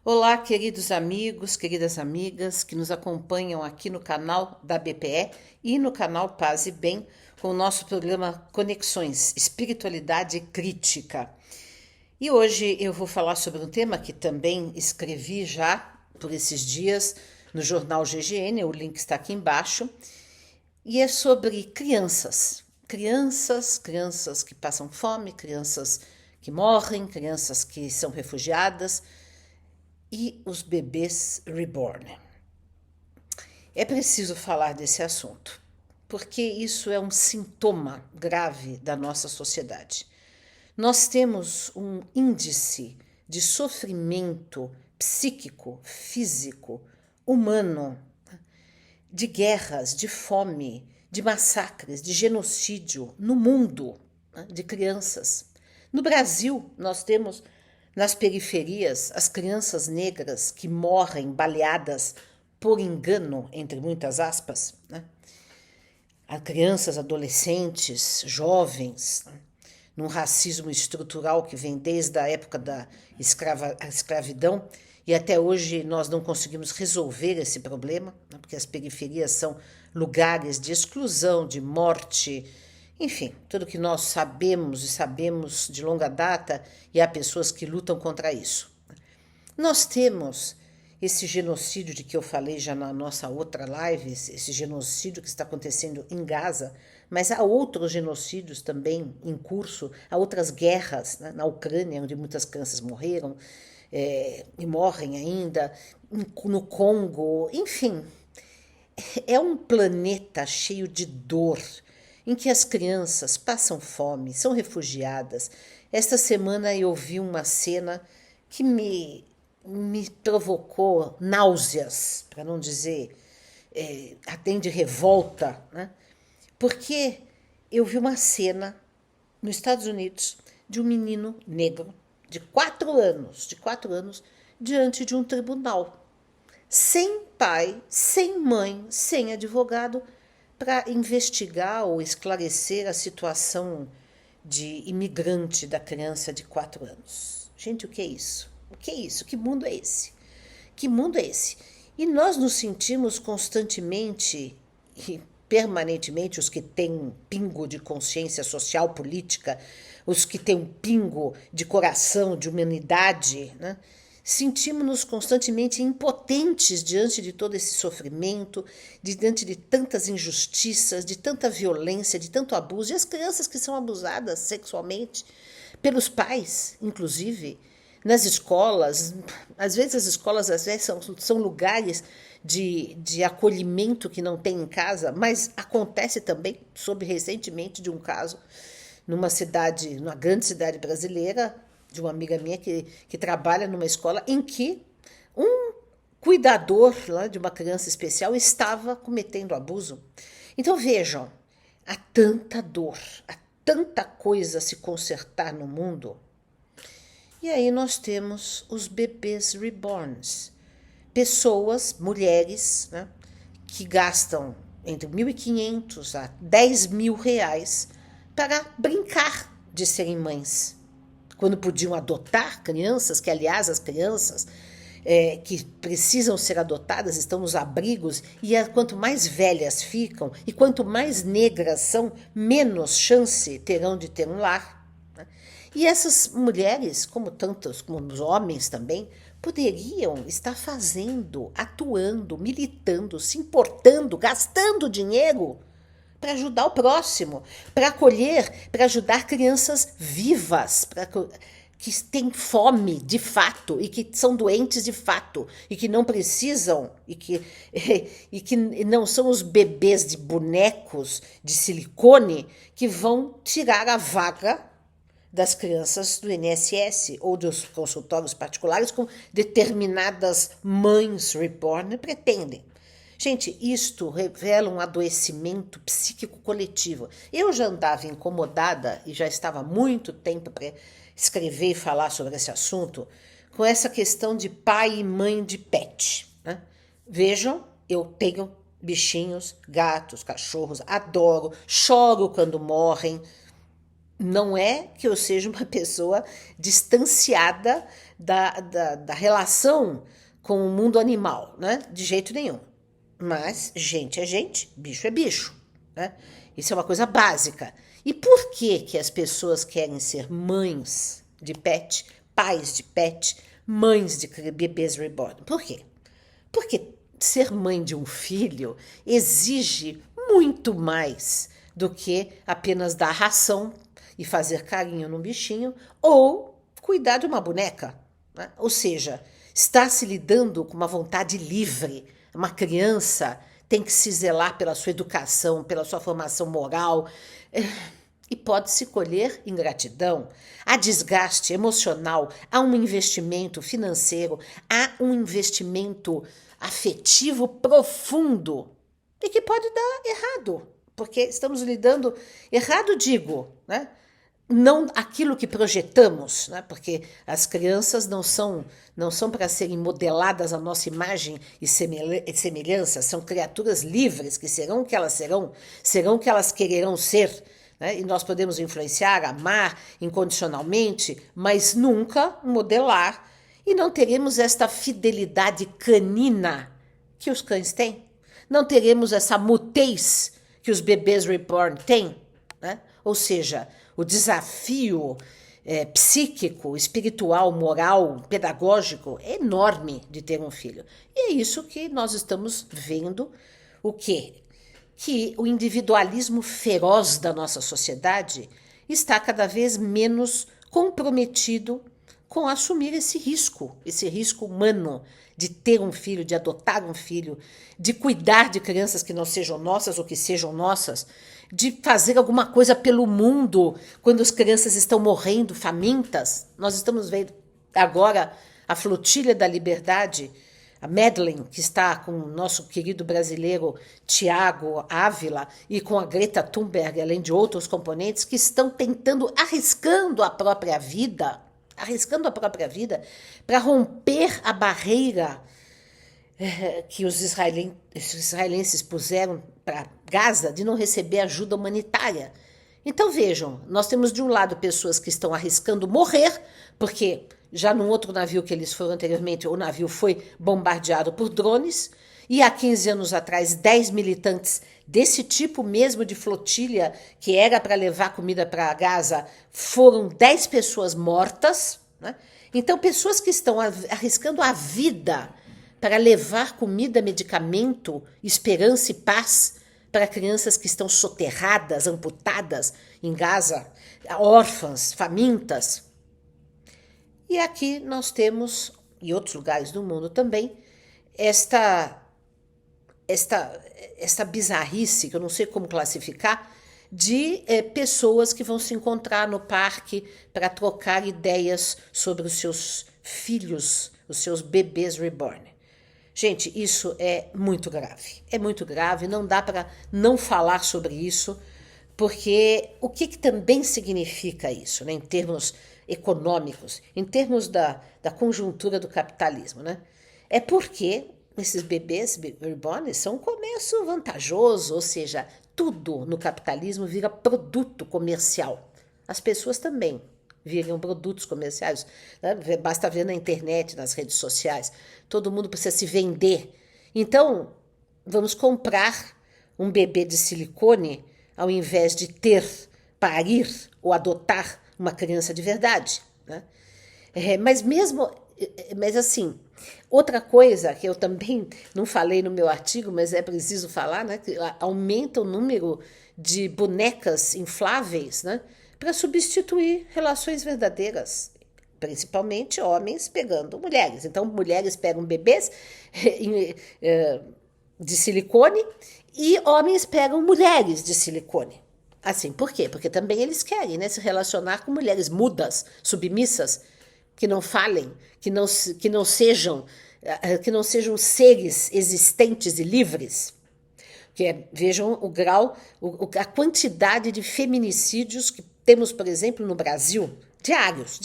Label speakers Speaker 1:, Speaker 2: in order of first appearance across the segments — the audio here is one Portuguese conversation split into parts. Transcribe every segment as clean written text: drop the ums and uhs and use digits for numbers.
Speaker 1: Olá, queridos amigos, queridas amigas que nos acompanham aqui no canal da BPE e no canal Paz e Bem com o nosso programa Conexões, Espiritualidade Crítica. E hoje eu vou falar sobre um tema que também escrevi já por esses dias no jornal GGN, o link está aqui embaixo, e é sobre crianças. Crianças que passam fome, crianças que morrem, crianças que são refugiadas e os bebês reborn. É preciso falar desse assunto, porque isso é um sintoma grave da nossa sociedade. Nós temos um índice de sofrimento psíquico, físico, humano, de guerras, de fome, de massacres, de genocídio no mundo, de crianças. No Brasil, nós temos nas periferias as crianças negras que morrem baleadas por engano, entre muitas aspas, né? Crianças, adolescentes, jovens, né? Num racismo estrutural que vem desde a época da escravidão, e até hoje nós não conseguimos resolver esse problema, né? Porque as periferias são lugares de exclusão, de morte, enfim, tudo que nós sabemos e sabemos de longa data, e há pessoas que lutam contra isso. Nós temos esse genocídio de que eu falei já na nossa outra live, esse genocídio que está acontecendo em Gaza, mas há outros genocídios também em curso, há outras guerras, né, na Ucrânia, onde muitas crianças morreram e morrem ainda, no Congo, enfim. É um planeta cheio de dor, em que as crianças passam fome, são refugiadas. Esta semana eu vi uma cena que me provocou náuseas, para não dizer até de revolta, né? Porque eu vi uma cena nos Estados Unidos de um menino negro de 4 anos, diante de um tribunal, sem pai, sem mãe, sem advogado, para investigar ou esclarecer a situação de imigrante da criança de 4 anos. Gente, o que é isso? O que é isso? Que mundo é esse? Que mundo é esse? E nós nos sentimos constantemente e permanentemente, os que têm um pingo de consciência social política, os que têm um pingo de coração, de humanidade, né? Sentimos-nos constantemente impotentes diante de todo esse sofrimento, diante de tantas injustiças, de tanta violência, de tanto abuso. E as crianças que são abusadas sexualmente pelos pais, inclusive, nas escolas. Às vezes as escolas são lugares de acolhimento que não tem em casa, mas acontece também, soube recentemente de um caso, numa grande cidade brasileira, de uma amiga minha que trabalha numa escola em que um cuidador lá, de uma criança especial estava cometendo abuso. Então vejam, há tanta dor, há tanta coisa a se consertar no mundo. E aí nós temos os bebês reborns, pessoas, mulheres, né, que gastam entre 1.500 a 10.000 reais para brincar de serem mães, quando podiam adotar crianças, que aliás as crianças que precisam ser adotadas estão nos abrigos, e quanto mais velhas ficam e quanto mais negras são, menos chance terão de ter um lar. E essas mulheres, como tantos, como os homens também, poderiam estar fazendo, atuando, militando, se importando, gastando dinheiro para ajudar o próximo, para acolher, para ajudar crianças vivas, que têm fome de fato e que são doentes de fato e que não precisam e que não são os bebês de bonecos de silicone que vão tirar a vaga das crianças do INSS ou dos consultórios particulares com determinadas mães reborn pretendem. Gente, isto revela um adoecimento psíquico coletivo. Eu já andava incomodada e já estava há muito tempo para escrever e falar sobre esse assunto com essa questão de pai e mãe de pet, né? Vejam, eu tenho bichinhos, gatos, cachorros, adoro, choro quando morrem. Não é que eu seja uma pessoa distanciada da relação com o mundo animal, né? De jeito nenhum. Mas gente é gente, bicho é bicho, né? Isso é uma coisa básica. E por que que as pessoas querem ser mães de pet, pais de pet, mães de bebês reborn? Por quê? Porque ser mãe de um filho exige muito mais do que apenas dar ração e fazer carinho num bichinho ou cuidar de uma boneca, né? Ou seja, está se lidando com uma vontade livre. Uma criança tem que se zelar pela sua educação, pela sua formação moral, e pode-se colher ingratidão. Há desgaste emocional, há um investimento financeiro, há um investimento afetivo profundo e que pode dar errado, porque estamos lidando, errado digo, né? Não aquilo que projetamos, né? Porque as crianças não são para serem modeladas à nossa imagem e semelhança, são criaturas livres que serão o que elas serão o que elas quererão ser, né? E nós podemos influenciar, amar incondicionalmente, mas nunca modelar, e não teremos esta fidelidade canina que os cães têm, não teremos essa mutez que os bebês reborn têm, né? Ou seja, o desafio psíquico, espiritual, moral, pedagógico é enorme de ter um filho. E é isso que nós estamos vendo, o quê? Que o individualismo feroz da nossa sociedade está cada vez menos comprometido com assumir esse risco humano de ter um filho, de adotar um filho, de cuidar de crianças que não sejam nossas ou que sejam nossas, de fazer alguma coisa pelo mundo quando as crianças estão morrendo famintas. Nós estamos vendo agora a Flotilha da Liberdade, a Madeleine, que está com o nosso querido brasileiro Tiago Ávila e com a Greta Thunberg, além de outros componentes, que estão tentando, arriscando a própria vida para romper a barreira que os israelenses puseram para Gaza de não receber ajuda humanitária. Então vejam, nós temos de um lado pessoas que estão arriscando morrer, porque já num outro navio que eles foram anteriormente, o navio foi bombardeado por drones, e há 15 anos atrás 10 militantes desse tipo mesmo de flotilha, que era para levar comida para Gaza, foram 10 pessoas mortas, né? Então pessoas que estão arriscando a vida para levar comida, medicamento, esperança e paz para crianças que estão soterradas, amputadas em Gaza, órfãs, famintas. E aqui nós temos, em outros lugares do mundo também, esta bizarrice, que eu não sei como classificar, de pessoas que vão se encontrar no parque para trocar ideias sobre os seus filhos, os seus bebês reborn. Gente, isso é muito grave, não dá para não falar sobre isso, porque o que também significa isso, né, em termos econômicos, em termos da conjuntura do capitalismo, né? É porque esses bebês reborn são um comércio vantajoso, ou seja, tudo no capitalismo vira produto comercial. As pessoas também viram produtos comerciais, né? Basta ver na internet, nas redes sociais, todo mundo precisa se vender. Então, vamos comprar um bebê de silicone ao invés de parir ou adotar uma criança de verdade, né? Mas assim, outra coisa que eu também não falei no meu artigo, mas é preciso falar, né, que aumenta o número de bonecas infláveis, né, para substituir relações verdadeiras, principalmente homens pegando mulheres. Então, mulheres pegam bebês de silicone e homens pegam mulheres de silicone. Assim, por quê? Porque também eles querem, né, se relacionar com mulheres mudas, submissas, que não falem, que não sejam seres existentes e livres. Vejam o grau, a quantidade de feminicídios que temos, por exemplo, no Brasil, diários,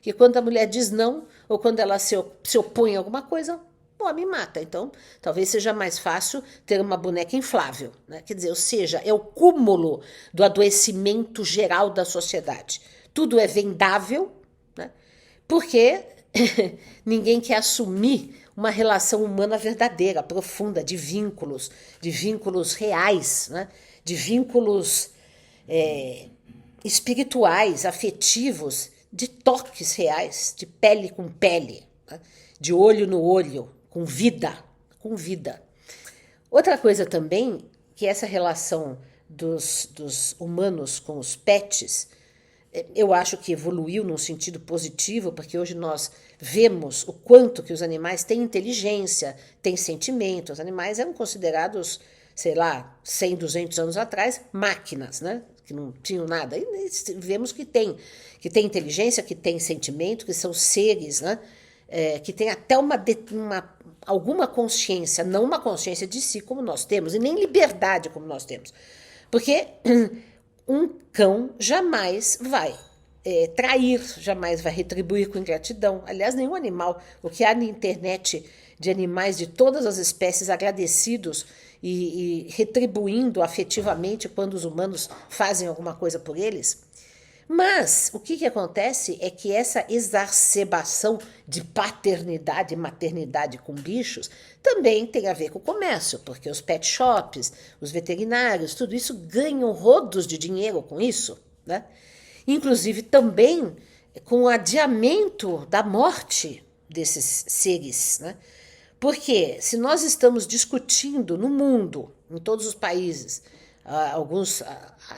Speaker 1: que quando a mulher diz não, ou quando ela se opõe a alguma coisa, o homem mata. Então, talvez seja mais fácil ter uma boneca inflável, né? Quer dizer, ou seja, é o cúmulo do adoecimento geral da sociedade. Tudo é vendável, né? Porque ninguém quer assumir uma relação humana verdadeira, profunda, de vínculos reais, né? De vínculos espirituais, afetivos, de toques reais, de pele com pele, né? De olho no olho, com vida, com vida. Outra coisa também, que essa relação dos humanos com os pets, eu acho que evoluiu num sentido positivo, porque hoje nós vemos o quanto que os animais têm inteligência, têm sentimento. Os animais eram considerados, sei lá, 100, 200 anos atrás, máquinas, né? Que não tinham nada. E vemos que tem inteligência, que tem sentimento, que são seres, né? Que tem até alguma consciência, não uma consciência de si como nós temos, e nem liberdade como nós temos. Porque um cão jamais vai trair, jamais vai retribuir com ingratidão. Aliás, nenhum animal. O que há na internet de animais de todas as espécies agradecidos e retribuindo afetivamente quando os humanos fazem alguma coisa por eles. Mas o que acontece é que essa exacerbação de paternidade e maternidade com bichos também tem a ver com o comércio, porque os pet shops, os veterinários, tudo isso ganham rodos de dinheiro com isso, né? Inclusive também com o adiamento da morte desses seres, né? Porque se nós estamos discutindo no mundo, em todos os países, alguns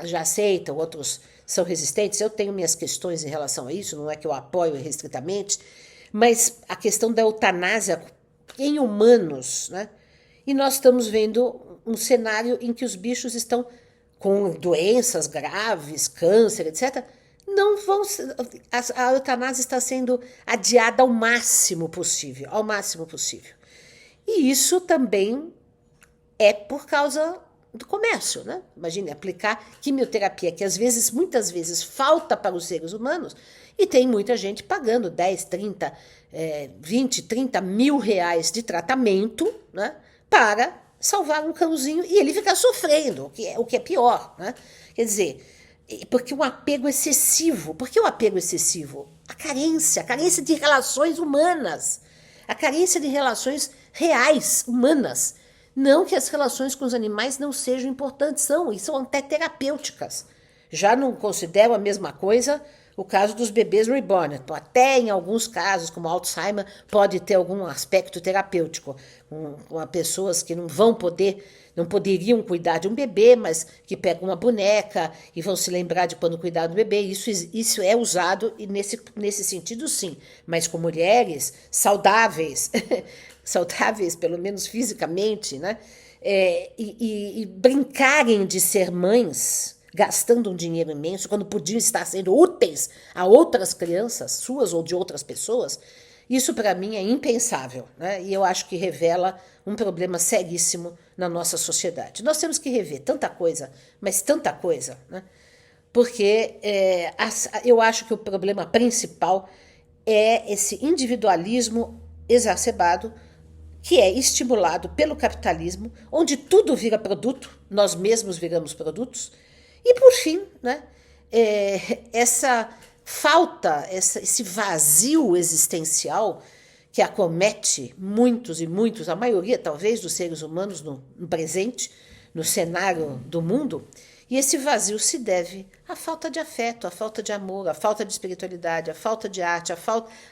Speaker 1: já aceitam, outros são resistentes. Eu tenho minhas questões em relação a isso, não é que eu apoio restritamente, mas a questão da eutanásia em humanos, né? E nós estamos vendo um cenário em que os bichos estão com doenças graves, câncer, etc. Não vão, a eutanásia está sendo adiada ao máximo possível, ao máximo possível. E isso também é por causa do comércio, né? Imagine aplicar quimioterapia, que muitas vezes falta para os seres humanos, e tem muita gente pagando 10, 30, 20, 30 mil reais de tratamento, né, para salvar um cãozinho e ele ficar sofrendo, o que é pior, né? Quer dizer, porque o apego excessivo. Por que o apego excessivo? A carência de relações humanas, a carência de relações reais, humanas. Não que as relações com os animais não sejam importantes, são, e são até terapêuticas. Já não considero a mesma coisa o caso dos bebês reborn. Então, até em alguns casos, como Alzheimer, pode ter algum aspecto terapêutico, com pessoas que não poderiam cuidar de um bebê, mas que pegam uma boneca e vão se lembrar de quando cuidar do bebê. Isso é usado e nesse sentido, sim. Mas com mulheres saudáveis, saudáveis pelo menos fisicamente, né? E brincarem de ser mães, gastando um dinheiro imenso, quando podiam estar sendo úteis a outras crianças, suas ou de outras pessoas, isso para mim é impensável, né? E eu acho que revela um problema seríssimo na nossa sociedade. Nós temos que rever tanta coisa, mas tanta coisa, né? Porque eu acho que o problema principal é esse individualismo exacerbado que é estimulado pelo capitalismo, onde tudo vira produto, nós mesmos viramos produtos. E, por fim, né, essa falta, esse vazio existencial que acomete muitos e muitos, a maioria talvez dos seres humanos no presente, no cenário do mundo, e esse vazio se deve à falta de afeto, à falta de amor, à falta de espiritualidade, à falta de arte,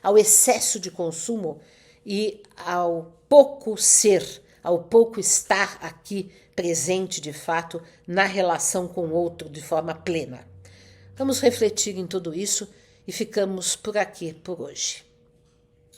Speaker 1: ao excesso de consumo e ao pouco ser, ao pouco estar aqui presente de fato na relação com o outro de forma plena. Vamos refletir em tudo isso e ficamos por aqui por hoje.